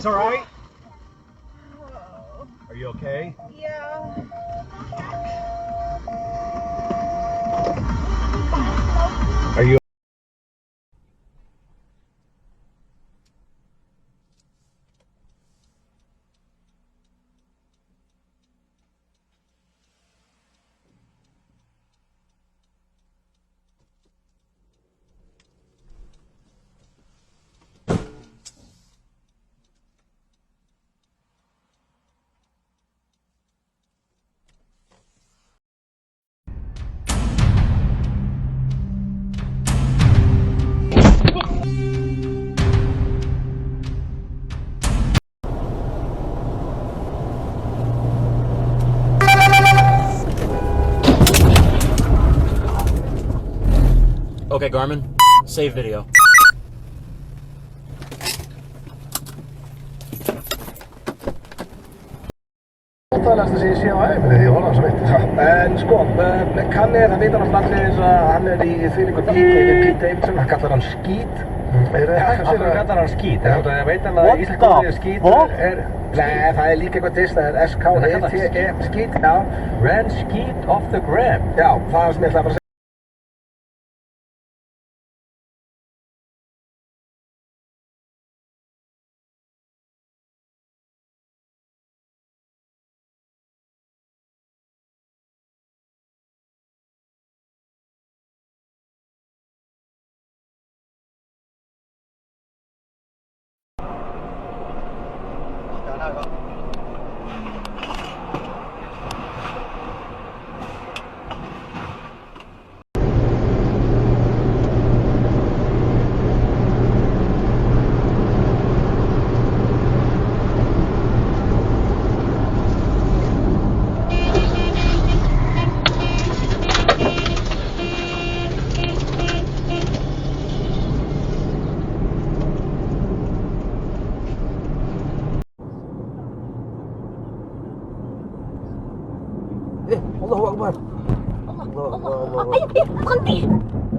guys all right? Are you okay? Yeah. Are you Okay, Garmin, save video. óþægilegasta sem ég sé á æfinni því ég horfði á svo mitt. En sko, Kalli, það vita náttúrulega allir að hann í þvílíku bíti við Pete Davidson, hann kallar hann skít. Af hverju kallar hann skít? Það veit hann að What íslensku orðið the skít fuck? Nei, það líka eitthvað dist, það S-K-E-T-E, skít, já. Ran skít off the gram. Já, það sem ég ætlaði að fara að segja. Allahu Akbar. Allah. Ayo, berhenti.